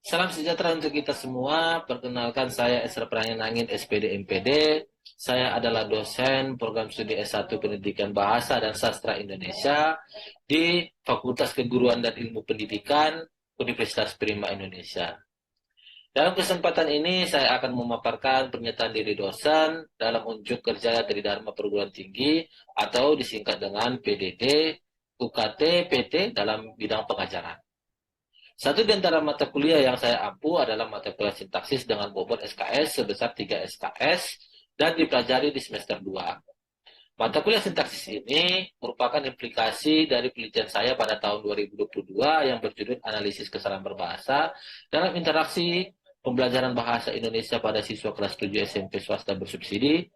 Salam sejahtera untuk kita semua. Perkenalkan saya Esra Pranginangin, SPD MPD. Saya adalah dosen program studi S1 Pendidikan Bahasa dan Sastra Indonesia di Fakultas Keguruan dan Ilmu Pendidikan Universitas Prima Indonesia. Dalam kesempatan ini saya akan memaparkan pernyataan diri dosen dalam unjuk kerja Tridharma Perguruan Tinggi atau disingkat dengan PDD, UKT, PT dalam bidang pengajaran. Satu di antara mata kuliah yang saya ampu adalah mata kuliah sintaksis dengan bobot SKS sebesar 3 SKS dan dipelajari di semester 2. Mata kuliah sintaksis ini merupakan implikasi dari penelitian saya pada tahun 2022 yang berjudul Analisis Kesalahan Berbahasa dalam interaksi pembelajaran bahasa Indonesia pada siswa kelas 7 SMP swasta bersubsidi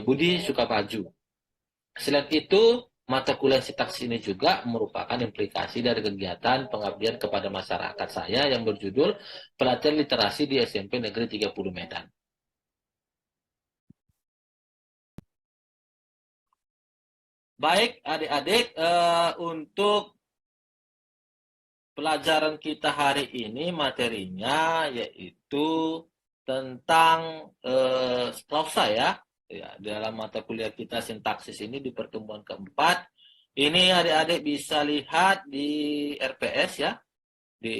Budi Sukapaju. Selain itu, mata kuliah sintaksis ini juga merupakan implikasi dari kegiatan pengabdian kepada masyarakat saya yang berjudul Pelatihan Literasi di SMP Negeri 30 Medan. Baik, adik-adik, untuk pelajaran kita hari ini materinya yaitu tentang klausa ya. Ya, dalam mata kuliah kita sintaksis ini di pertemuan keempat. Ini adik-adik bisa lihat di RPS ya, di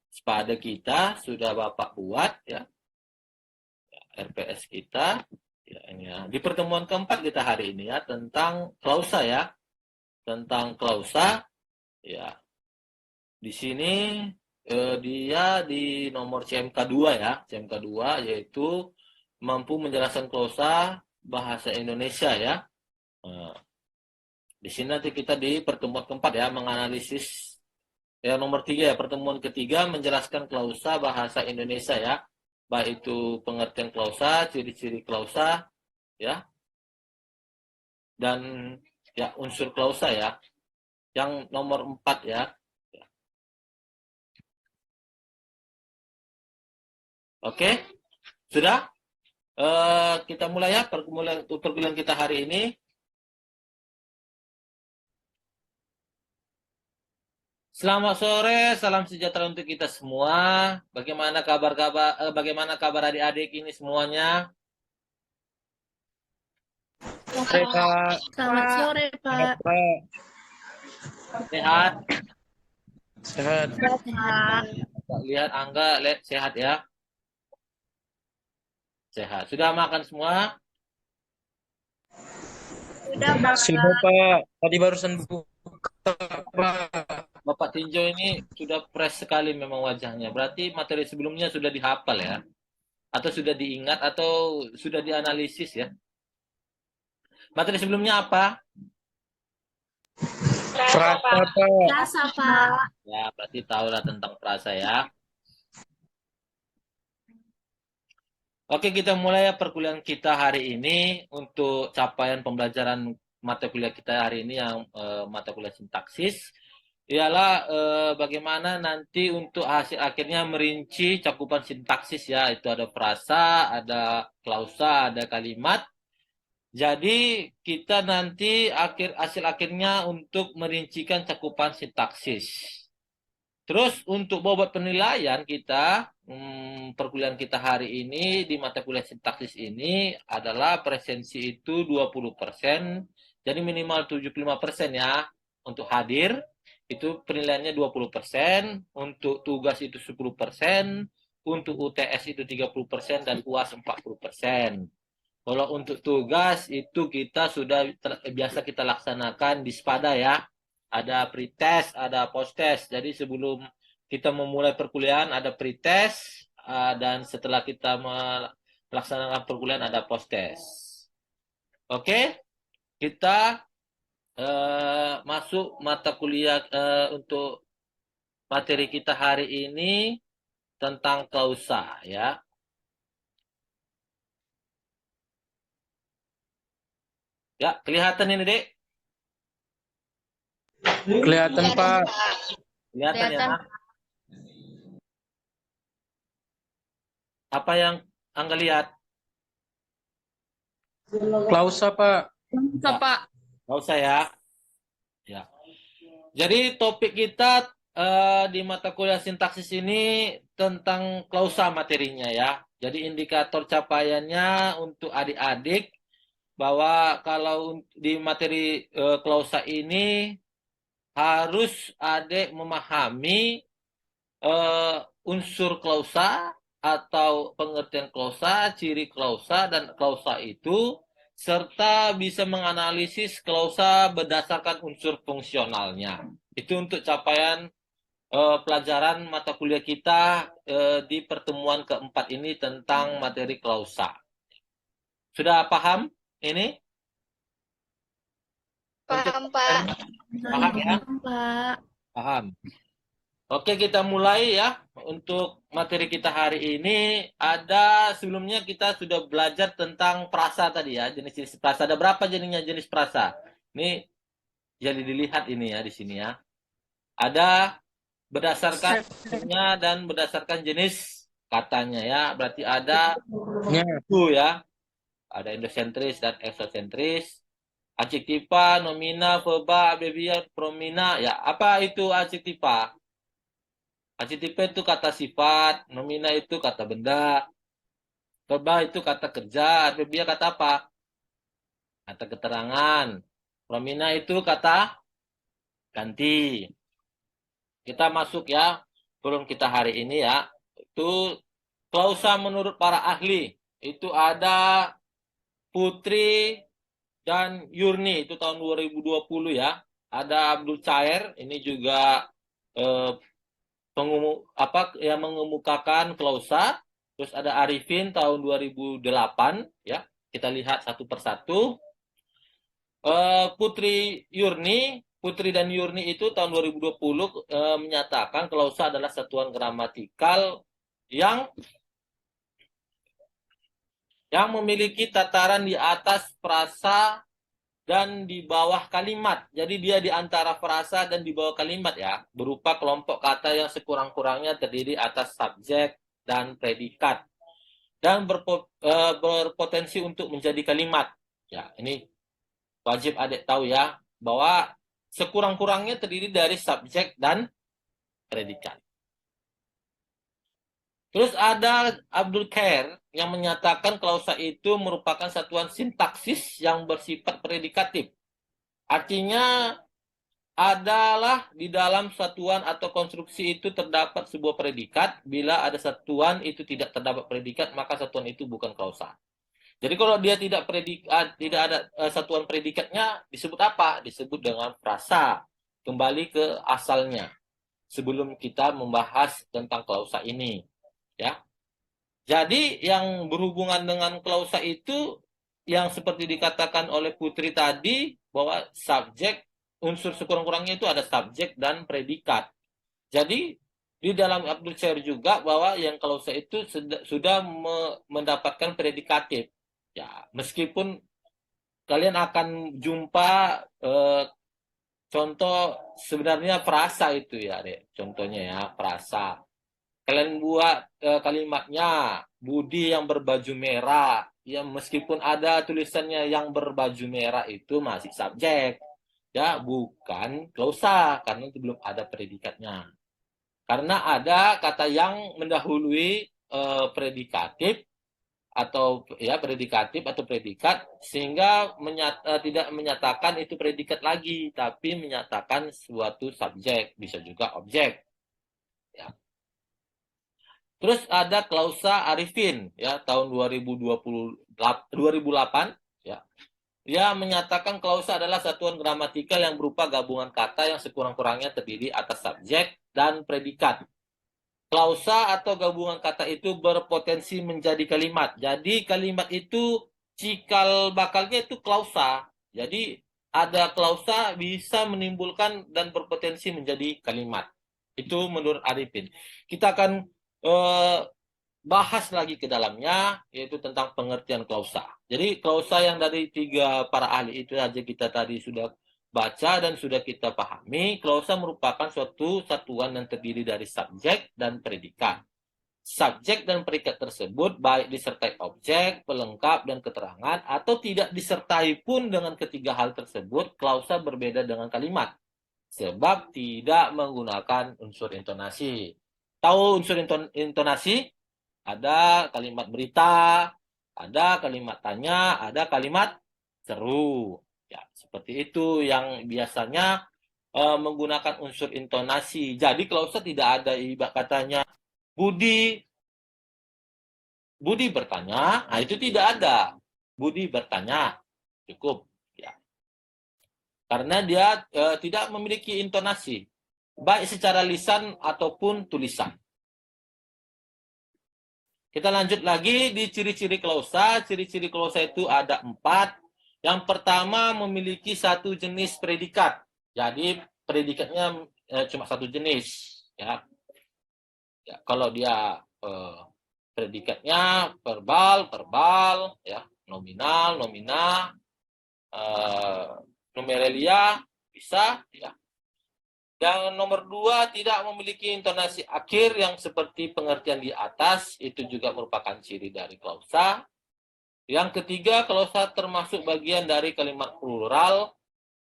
spade kita sudah Bapak buat ya, RPS kita. Ya, ini ya. Di pertemuan keempat kita hari ini ya tentang klausa ya, tentang klausa ya. Di sini dia di nomor CMK 2 ya, CMK 2 yaitu mampu menjelaskan klausa bahasa Indonesia ya. Di sini nanti kita di pertemuan keempat ya menganalisis ya nomor 3 ya, pertemuan ketiga menjelaskan klausa bahasa Indonesia ya. Baik itu pengertian klausa, ciri-ciri klausa ya. Dan ya unsur klausa ya. Yang nomor 4 ya. Oke, sudah? Kita mulai ya perkuliahan kita hari ini. Selamat sore, salam sejahtera untuk kita semua. Bagaimana kabar adik-adik ini semuanya? Selamat sore, Pak. Sehat? Sehat. Sehat. Lihat Angga, sehat ya? Sehat. Sudah makan semua? Sudah, Pak. Tadi barusan buka, Pak. Bapak Tinjo ini sudah fresh sekali memang wajahnya. Berarti materi sebelumnya sudah dihafal ya? Atau sudah diingat atau sudah dianalisis ya? Materi sebelumnya apa? Frasa, Pak. Frasa, Pak. Ya, berarti tahulah tentang frasa ya. Oke, kita mulai ya perkuliahan kita hari ini untuk capaian pembelajaran mata kuliah kita hari ini yang mata kuliah sintaksis. Ialah bagaimana nanti untuk hasil akhirnya merinci cakupan sintaksis ya. Itu ada frasa, ada klausa, ada kalimat. Jadi kita nanti hasil akhirnya untuk merincikan cakupan sintaksis. Terus untuk bobot penilaian kita, perkuliahan kita hari ini di mata kuliah sintaksis ini adalah presensi itu 20%, jadi minimal 75% ya untuk hadir, itu penilaiannya 20%, untuk tugas itu 10%, untuk UTS itu 30%, dan UAS 40%. Kalau untuk tugas itu kita sudah biasa kita laksanakan di SPADA ya. Ada pretest, ada posttest. Jadi sebelum kita memulai perkuliahan ada pretest dan setelah kita melaksanakan perkuliahan ada posttest. Oke, kita masuk mata kuliah untuk materi kita hari ini tentang klausa ya. Ya, kelihatan ini, Dek? Kelihatan, Pak. Kelihatan ya. Apa yang Angga lihat? Klausa, Pak. Klausa, Pak. Klausa ya. Ya. Jadi topik kita di mata kuliah sintaksis ini tentang klausa materinya ya. Jadi indikator capaiannya untuk adik-adik bahwa kalau di materi klausa ini harus adik memahami unsur klausa atau pengertian klausa, ciri klausa, dan klausa itu, serta bisa menganalisis klausa berdasarkan unsur fungsionalnya. Itu untuk capaian pelajaran mata kuliah kita di pertemuan keempat ini tentang materi klausa. Sudah paham ini? Paham, Pak. Paham ya? Pak. Paham. Oke, kita mulai ya. Untuk materi kita hari ini, ada sebelumnya kita sudah belajar tentang prasa tadi ya, jenis-jenis prasa. Ada berapa jenis prasa? Ini jadi dilihat ini ya di sini ya. Ada berdasarkan bentuknya dan berdasarkan jenis katanya ya. Berarti ada Ya. itu ya. Ada endosentris dan eksosentris. Adjektiva, nomina, verba, adverbial, promina. Ya, apa itu adjektiva? Adjektiva itu kata sifat, nomina itu kata benda, verba itu kata kerja, adverbial kata apa? Kata keterangan. Promina itu kata ganti. Kita masuk ya, belum kita hari ini ya. Itu klausa menurut para ahli. Itu ada Putri dan Yurni, itu tahun 2020 ya. Ada Abdul Cair, ini juga yang mengemukakan klausa. Terus ada Arifin tahun 2008 ya. Kita lihat satu persatu. Putri dan Yurni itu tahun 2020 menyatakan klausa adalah satuan gramatikal yang memiliki tataran di atas frasa dan di bawah kalimat. Jadi dia di antara frasa dan di bawah kalimat ya, berupa kelompok kata yang sekurang-kurangnya terdiri atas subjek dan predikat dan berpotensi untuk menjadi kalimat. Ya, ini wajib adik tahu ya, bahwa sekurang-kurangnya terdiri dari subjek dan predikat. Terus ada Abdul Khair yang menyatakan klausa itu merupakan satuan sintaksis yang bersifat predikatif. Artinya adalah di dalam satuan atau konstruksi itu terdapat sebuah predikat. Bila ada satuan itu tidak terdapat predikat, maka satuan itu bukan klausa. Jadi kalau dia tidak ada satuan predikatnya, disebut apa? Disebut dengan frasa. Kembali ke asalnya. Sebelum kita membahas tentang klausa ini. Ya. Jadi yang berhubungan dengan klausa itu yang seperti dikatakan oleh Putri tadi, bahwa subjek, unsur sekurang-kurangnya itu ada subjek dan predikat. Jadi di dalam Abdul Cair juga bahwa yang klausa itu sudah mendapatkan predikatif. Ya, meskipun kalian akan jumpa contoh sebenarnya frasa itu ya, Dek. Contohnya ya, frasa. Kalian buat kalimatnya Budi yang berbaju merah. Ya, meskipun ada tulisannya yang berbaju merah itu masih subjek. Ya, bukan klausa karena itu belum ada predikatnya. Karena ada kata yang mendahului predikatif atau ya predikatif atau predikat, sehingga tidak menyatakan itu predikat lagi, tapi menyatakan suatu subjek, bisa juga objek. Ya. Terus ada klausa Arifin ya tahun 2008 ya. Dia menyatakan klausa adalah satuan gramatikal yang berupa gabungan kata yang sekurang-kurangnya terdiri atas subjek dan predikat. Klausa atau gabungan kata itu berpotensi menjadi kalimat. Jadi kalimat itu cikal bakalnya itu klausa. Jadi ada klausa bisa menimbulkan dan berpotensi menjadi kalimat. Itu menurut Arifin. Kita akan bahas lagi ke dalamnya, yaitu tentang pengertian klausa. Jadi klausa yang dari tiga para ahli itu saja kita tadi sudah baca dan sudah kita pahami. Klausa merupakan suatu satuan yang terdiri dari subjek dan predikat. Subjek dan predikat tersebut baik disertai objek, pelengkap, dan keterangan, atau tidak disertai pun dengan ketiga hal tersebut, klausa berbeda dengan kalimat. sebab tidak menggunakan unsur intonasi. Tahu unsur intonasi? Ada kalimat berita, ada kalimat tanya, ada kalimat seru. Ya, seperti itu yang biasanya menggunakan unsur intonasi. Jadi klausa tidak ada ibarat katanya Budi bertanya, nah itu tidak ada. Budi bertanya, cukup. Ya. Karena dia tidak memiliki intonasi, baik secara lisan ataupun tulisan. Kita lanjut lagi di ciri-ciri klausa. Ciri-ciri klausa itu ada 4. Yang pertama memiliki satu jenis predikat. Jadi predikatnya cuma satu jenis. Ya, kalau dia predikatnya verbal, ya, nominal, numeralia bisa, ya. Yang nomor 2 tidak memiliki intonasi akhir yang seperti pengertian di atas, itu juga merupakan ciri dari klausa. Yang ketiga, klausa termasuk bagian dari kalimat plural.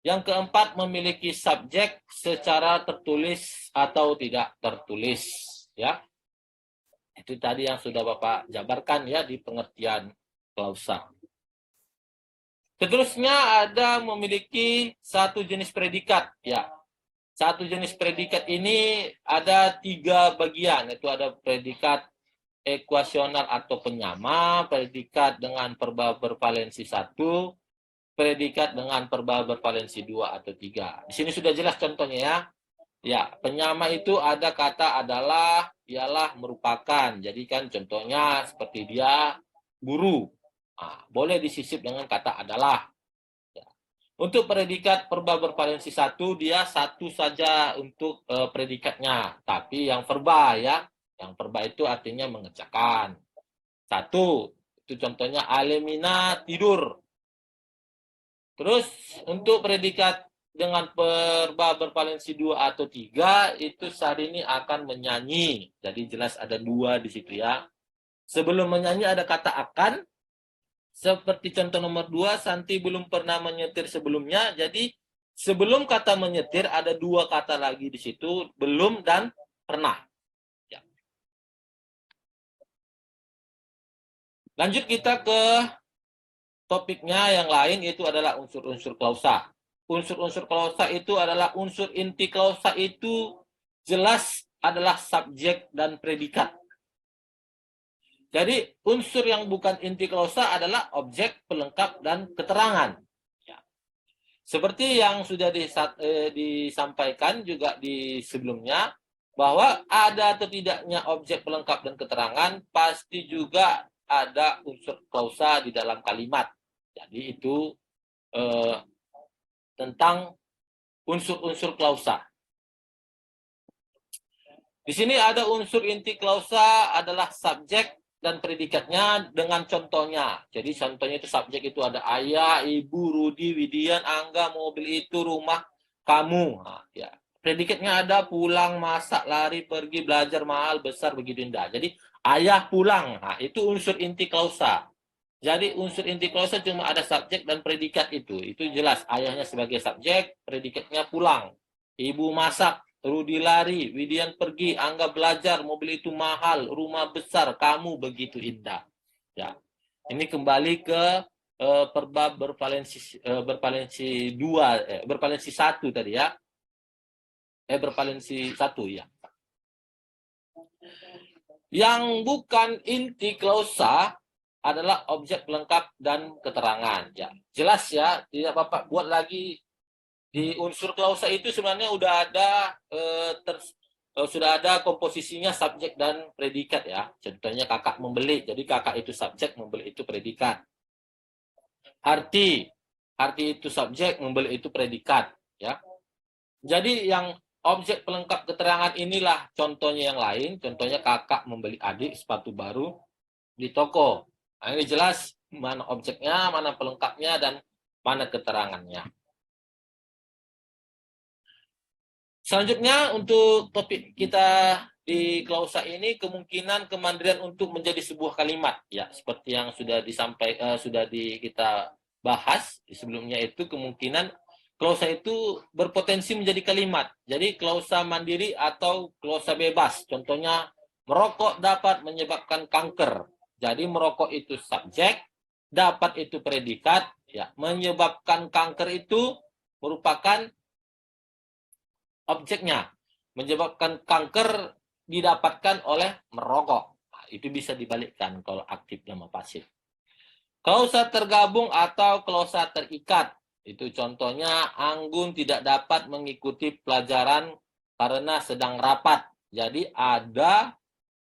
Yang keempat, memiliki subjek secara tertulis atau tidak tertulis, ya. Itu tadi yang sudah Bapak jabarkan ya di pengertian klausa. Seterusnya ada memiliki satu jenis predikat, ya. Satu jenis predikat ini ada 3 bagian, yaitu ada predikat ekuasional atau penyama, predikat dengan verba bervalensi 1, predikat dengan verba bervalensi 2 atau 3. Di sini sudah jelas contohnya ya. Ya, penyama itu ada kata adalah, ialah, merupakan. Jadi kan contohnya seperti dia guru. Nah, boleh disisip dengan kata adalah. Ya. Untuk predikat verba bervalensi 1, dia satu saja untuk predikatnya. Tapi yang verba ya, yang verba itu artinya mengerjakan. 1, itu contohnya Alemina tidur. Terus untuk predikat dengan verba bervalensi 2 atau 3, itu Syahrini akan menyanyi. Jadi jelas ada 2 di situ ya. Sebelum menyanyi ada kata akan. Seperti contoh nomor 2, Santi belum pernah menyetir sebelumnya. Jadi sebelum kata menyetir ada 2 kata lagi di situ, belum dan pernah. Ya. Lanjut kita ke topiknya yang lain, itu adalah unsur-unsur klausa. Unsur-unsur klausa itu adalah unsur inti klausa itu jelas adalah subjek dan predikat. Jadi unsur yang bukan inti klausa adalah objek, pelengkap, dan keterangan. Ya. Seperti yang sudah disampaikan juga di sebelumnya, bahwa ada atau tidaknya objek, pelengkap, dan keterangan pasti juga ada unsur klausa di dalam kalimat. Jadi itu tentang unsur-unsur klausa. Di sini ada unsur inti klausa adalah subjek dan predikatnya dengan contohnya. Jadi contohnya itu subjek itu ada ayah, ibu, Rudi, Widian, Angga, mobil itu, rumah, kamu. Nah, ya. Predikatnya ada pulang, masak, lari, pergi, belajar, mahal, besar, begitu indah. Jadi ayah pulang. Nah, itu unsur inti klausa. Jadi unsur inti klausa cuma ada subjek dan predikat itu. Itu jelas ayahnya sebagai subjek, predikatnya pulang. Ibu masak, Rudi lari, Widian pergi, Angga belajar, mobil itu mahal, rumah besar, kamu begitu indah. Ya. Ini kembali ke verba bervalensi 2, bervalensi 1 tadi ya. Bervalensi 1 ya. Yang bukan inti klausa adalah objek pelengkap dan keterangan. Ya, jelas ya, tidak Bapak buat lagi di unsur klausa itu sebenarnya udah ada sudah ada komposisinya subjek dan predikat ya. Contohnya kakak membeli, jadi kakak itu subjek, membeli itu predikat. Arti itu subjek, membeli itu predikat ya. Jadi yang objek pelengkap keterangan inilah contohnya yang lain. Contohnya kakak membeli adik sepatu baru di toko. Nah, ini jelas mana objeknya, mana pelengkapnya, dan mana keterangannya. Selanjutnya untuk topik kita di klausa ini kemungkinan kemandirian untuk menjadi sebuah kalimat ya, seperti yang sudah disampaikan kita bahas sebelumnya, itu kemungkinan klausa itu berpotensi menjadi kalimat. Jadi klausa mandiri atau klausa bebas. Contohnya, merokok dapat menyebabkan kanker. Jadi merokok itu subjek, dapat itu predikat, ya. Menyebabkan kanker itu merupakan objeknya. Menyebabkan kanker didapatkan oleh merokok. Nah, itu bisa dibalikkan kalau aktif sama pasif. Klausa tergabung atau klausa terikat. Itu contohnya, Anggun tidak dapat mengikuti pelajaran karena sedang rapat. Jadi ada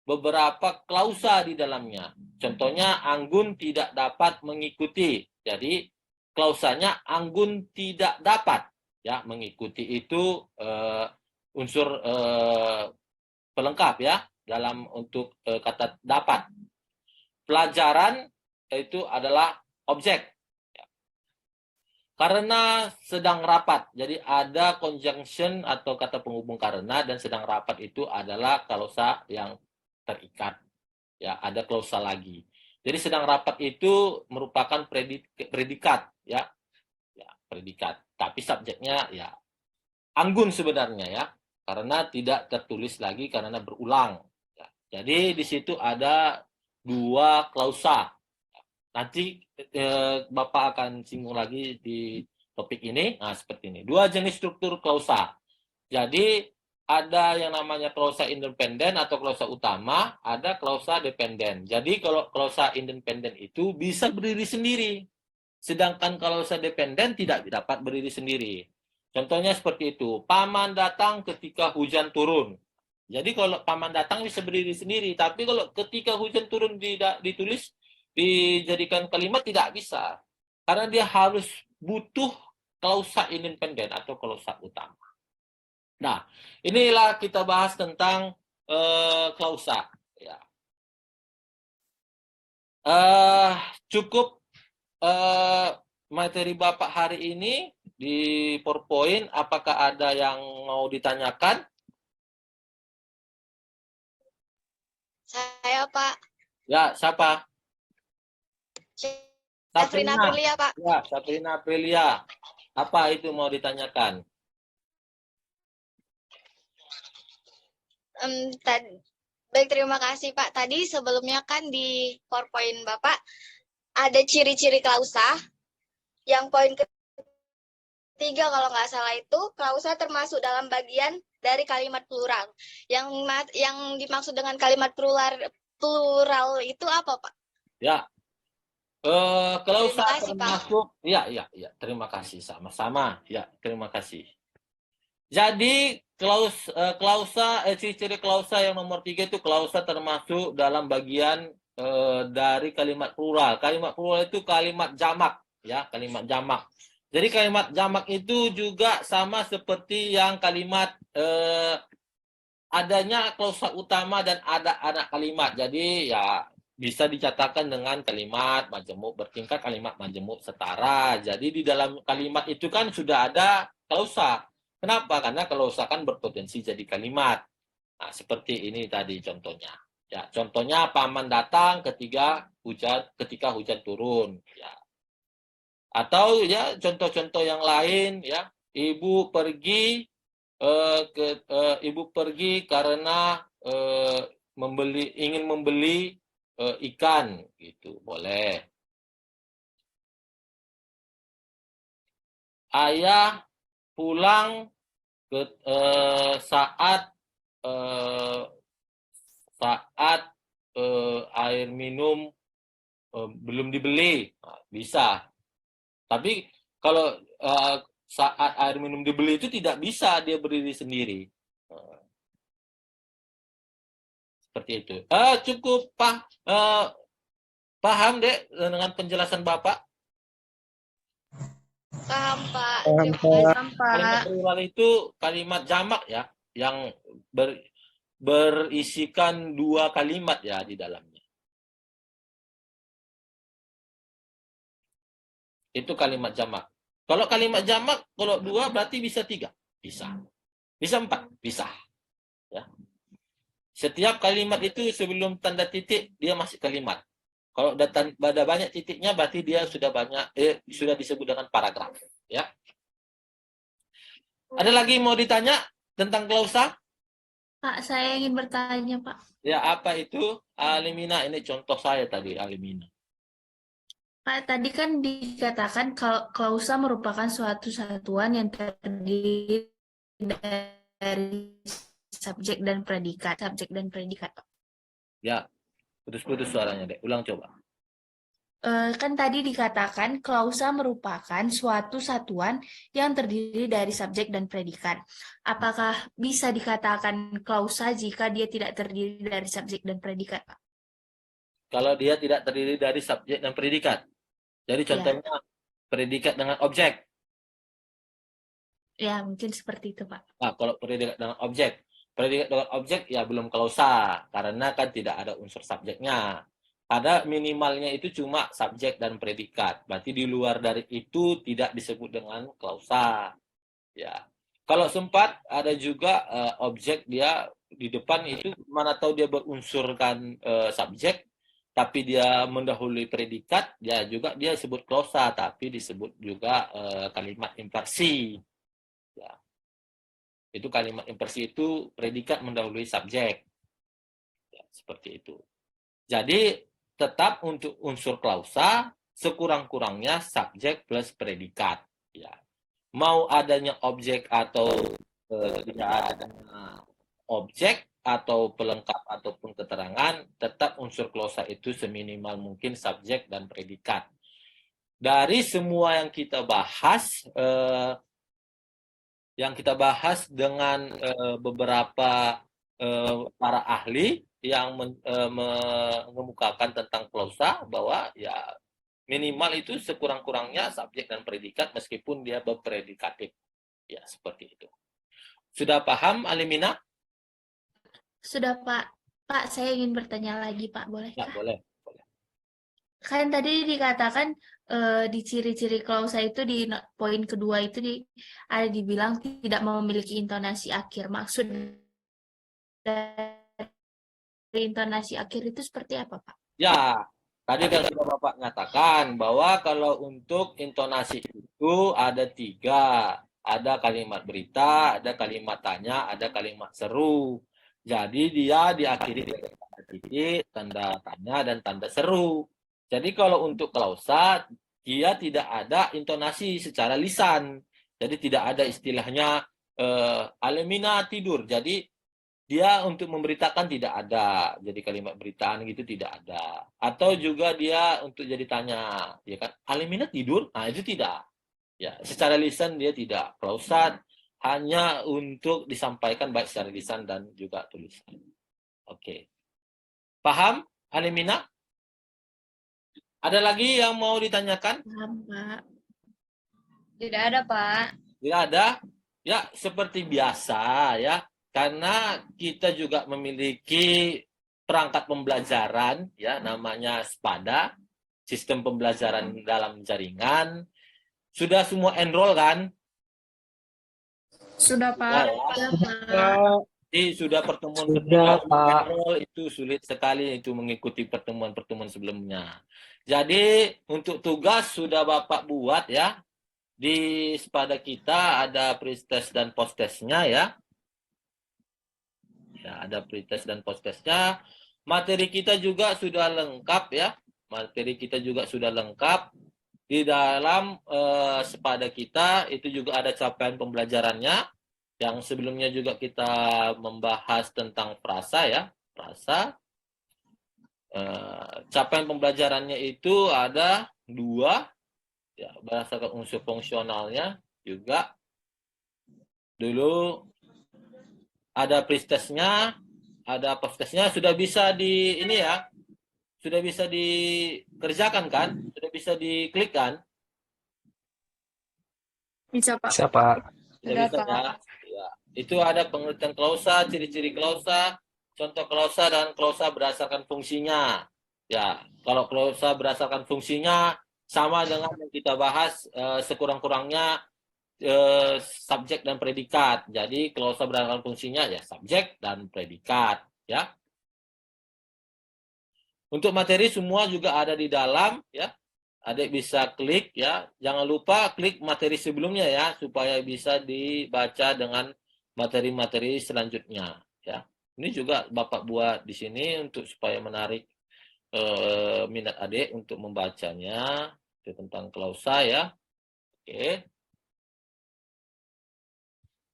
beberapa klausa di dalamnya. Contohnya, Anggun tidak dapat mengikuti. Jadi klausanya Anggun tidak dapat. Ya, mengikuti itu unsur pelengkap ya dalam untuk kata dapat. Pelajaran itu adalah objek. Karena sedang rapat. Jadi ada conjunction atau kata penghubung karena dan sedang rapat itu adalah klausa yang terikat. Ya, ada klausa lagi. Jadi sedang rapat itu merupakan predikat ya. Ya, predikat. Tapi subjeknya ya Anggun sebenarnya ya. Karena tidak tertulis lagi karena berulang. Ya. Jadi di situ ada 2 klausa. Nanti Bapak akan singgung lagi di topik ini. Nah, seperti ini. 2 jenis struktur klausa. Jadi, ada yang namanya klausa independen atau klausa utama, ada klausa dependen. Jadi, kalau klausa independen itu bisa berdiri sendiri. Sedangkan klausa dependen tidak dapat berdiri sendiri. Contohnya seperti itu. Paman datang ketika hujan turun. Jadi, kalau paman datang bisa berdiri sendiri. Tapi kalau ketika hujan turun ditulis, dijadikan kalimat tidak bisa. Karena dia harus butuh klausa independen atau klausa utama. Nah, inilah kita bahas tentang klausa. Ya. Cukup materi Bapak hari ini di PowerPoint. Apakah ada yang mau ditanyakan? Saya, Pak. Ya, siapa? Sabrina Aprilia, Pak. Ya, Sabrina Aprilia. Apa itu mau ditanyakan? Baik, terima kasih, Pak. Tadi sebelumnya kan di PowerPoint Bapak ada ciri-ciri klausa. Yang poin ketiga kalau nggak salah itu, klausa termasuk dalam bagian dari kalimat plural. Yang dimaksud dengan kalimat plural itu apa, Pak? Ya, klausa Terima kasih, termasuk, ya, terima kasih sama-sama, ya, terima kasih. Jadi ciri-ciri klausa yang nomor 3 itu klausa termasuk dalam bagian dari kalimat plural. Kalimat plural itu kalimat jamak, ya, kalimat jamak. Jadi kalimat jamak itu juga sama seperti yang kalimat adanya klausa utama dan ada anak kalimat. Jadi ya bisa dicatatkan dengan kalimat majemuk bertingkat, kalimat majemuk setara. Jadi di dalam kalimat itu kan sudah ada klausa. Kenapa? Karena klausa kan berpotensi jadi kalimat. Nah, seperti ini tadi contohnya. Ya, contohnya paman datang ketika hujan turun. Ya. Atau ya contoh-contoh yang lain ya, ibu pergi karena ingin membeli ikan gitu, boleh. Ayah pulang saat air minum belum dibeli, nah, bisa. Tapi kalau saat air minum dibeli itu tidak bisa dia berdiri sendiri. Seperti itu. Cukup paham, Dek, dengan penjelasan Bapak? Paham, Pak. Paham, Terima kasih. Pak. Kalimat plural itu kalimat jamak ya, yang berisikan 2 kalimat ya di dalamnya. Itu kalimat jamak. Kalau kalimat jamak, kalau 2 berarti bisa 3. Bisa. Bisa 4. Bisa. Ya. Setiap kalimat itu sebelum tanda titik, dia masih kalimat. Kalau ada banyak titiknya, berarti dia sudah disebut dengan paragraf. Ya. Ada lagi mau ditanya tentang klausa? Pak, saya ingin bertanya, Pak. Ya, apa itu alimina? Ini contoh saya tadi, alimina. Pak, tadi kan dikatakan kalau klausa merupakan suatu satuan yang terdiri dari subjek dan predikat. Subjek dan predikat, Pak. Ya, putus-putus suaranya, Dek. Ulang coba. Kan tadi dikatakan klausa merupakan suatu satuan yang terdiri dari subjek dan predikat. Apakah bisa dikatakan klausa jika dia tidak terdiri dari subjek dan predikat, Pak? Kalau dia tidak terdiri dari subjek dan predikat. Jadi contohnya predikat dengan objek. Ya, mungkin seperti itu, Pak. Nah, kalau predikat dengan objek. Predikat dengan objek ya belum klausa. Karena kan tidak ada unsur subjeknya. Pada minimalnya itu cuma subjek dan predikat. Berarti di luar dari itu tidak disebut dengan klausa. Ya. Kalau sempat ada juga objek dia di depan itu mana tahu dia berunsurkan subjek tapi dia mendahului predikat, ya juga dia disebut klausa tapi disebut juga kalimat inversi. Ya. Itu kalimat inversi itu predikat mendahului subjek. Ya, seperti itu. Jadi tetap untuk unsur klausa sekurang-kurangnya subjek plus predikat. Ya. Mau adanya objek atau tidak adanya objek atau pelengkap ataupun keterangan, tetap unsur klausa itu seminimal mungkin subjek dan predikat. Dari semua yang kita bahas dengan beberapa para ahli yang mengemukakan tentang klausa bahwa ya minimal itu sekurang-kurangnya subjek dan predikat meskipun dia berpredikatif. Ya, seperti itu. Sudah paham, Alimina? Sudah, Pak. Pak, saya ingin bertanya lagi, Pak. Ya, Bolehkah? boleh. Kan tadi dikatakan di ciri-ciri klausa itu di poin kedua itu ada dibilang tidak memiliki intonasi akhir. Maksud dari intonasi akhir itu seperti apa, Pak? Ya, tadi kan sudah Bapak nyatakan bahwa kalau untuk intonasi itu ada 3. Ada kalimat berita, ada kalimat tanya, ada kalimat seru. Jadi dia diakhiri dengan tanda titik, tanda tanya, dan tanda seru. Jadi kalau untuk klausa, dia tidak ada intonasi secara lisan. Jadi tidak ada istilahnya Alimina tidur. Jadi dia untuk memberitakan tidak ada. Jadi kalimat beritaan gitu tidak ada. Atau juga dia untuk jadi tanya, ya kan, Alimina tidur? Nah, itu tidak. Ya, secara lisan dia tidak. Klausa hanya untuk disampaikan baik secara lisan dan juga tulisan. Oke. Paham, Alimina? Ada lagi yang mau ditanyakan? Paham, Pak. Tidak ada, Pak. Tidak ada? Ya, seperti biasa ya. Karena kita juga memiliki perangkat pembelajaran ya, namanya SPADA, sistem pembelajaran dalam jaringan. Sudah semua enroll kan? Sudah, Ya, Pak. ya. Sudah, Pak. Jadi sudah pertemuan Sudah, kedua Pak. enroll itu sulit sekali itu mengikuti pertemuan-pertemuan sebelumnya. Jadi untuk tugas sudah Bapak buat ya. Di SPADA kita ada pre-test dan post-testnya ya. Ya, ada pre-test dan post-testnya. Materi kita juga sudah lengkap ya. Materi kita juga sudah lengkap. Di dalam SPADA kita itu juga ada capaian pembelajarannya. Yang sebelumnya juga kita membahas tentang frasa ya. Frasa. Capaian pembelajarannya itu ada 2. Ya, berdasarkan unsur fungsionalnya juga. Dulu ada pre-testnya, ada post-testnya, sudah bisa di ini ya, sudah bisa dikerjakan kan, sudah bisa diklik kan, Bisa, Pak. Bisa, Pak. sudah bisa ya. Ya. Itu ada pengertian klausa, ciri-ciri klausa, contoh klausa dan klausa berdasarkan fungsinya. Ya, kalau klausa berdasarkan fungsinya sama dengan yang kita bahas sekurang-kurangnya subjek dan predikat. Jadi klausa berdasarkan fungsinya ya subjek dan predikat ya. Untuk materi semua juga ada di dalam ya. adik bisa klik ya. Jangan lupa klik materi sebelumnya ya, supaya bisa dibaca dengan materi-materi selanjutnya ya. Ini juga Bapak buat di sini untuk supaya menarik minat adik untuk membacanya. Itu tentang klausa ya. Oke.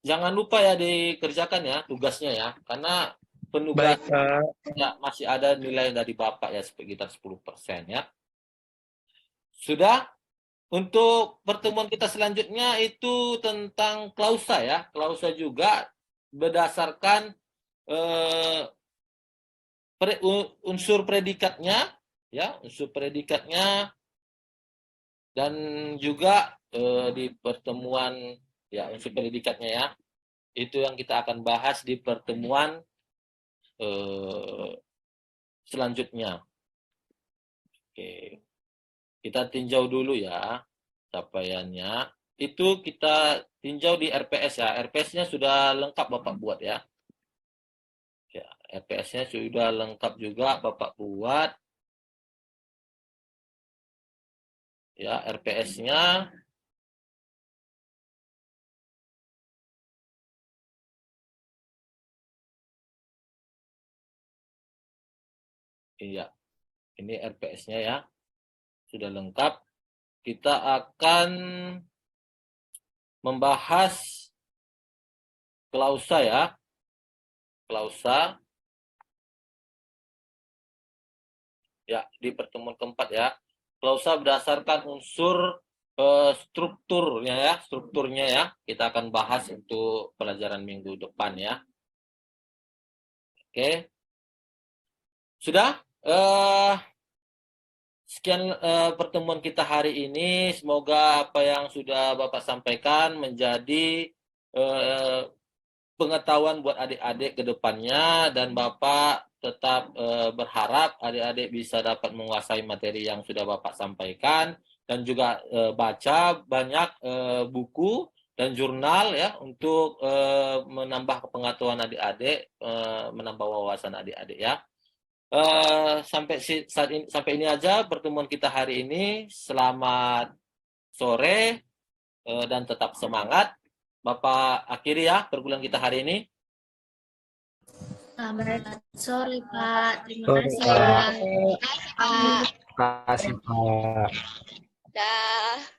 Jangan lupa ya dikerjakan ya tugasnya ya, karena Baik, penugas Pak. ya masih ada nilai dari Bapak ya sekitar 10% ya. Sudah? Untuk pertemuan kita selanjutnya itu tentang klausa ya. Klausa juga berdasarkan unsur predikatnya ya, unsur predikatnya, dan juga di pertemuan ya unsur predikatnya ya. Itu yang kita akan bahas di pertemuan selanjutnya. Oke. Kita tinjau dulu ya capaiannya. Itu kita tinjau di RPS ya. RPS-nya sudah lengkap Bapak buat ya. Ya, RPS-nya sudah lengkap juga Bapak buat. Ya, RPS-nya iya. Ini RPS-nya ya. Sudah lengkap. Kita akan membahas klausa ya. Klausa ya di pertemuan keempat ya. Klausa berdasarkan unsur strukturnya ya, strukturnya ya. Kita akan bahas untuk pelajaran minggu depan ya. Oke. Sudah? Sekian pertemuan kita hari ini. Semoga apa yang sudah Bapak sampaikan menjadi pengetahuan buat adik-adik ke depannya, dan Bapak tetap berharap adik-adik bisa dapat menguasai materi yang sudah Bapak sampaikan, dan juga baca banyak buku dan jurnal ya untuk menambah pengetahuan adik-adik, menambah wawasan adik-adik ya. Sampai ini aja pertemuan kita hari ini. Selamat sore dan tetap semangat. Bapak akhiri ya perkuliahan kita hari ini. Selamat sore, Pak. Terima Sore, kasih, Pak. Pak. Terima kasih, Pak. Terima kasih, Pak. Dah.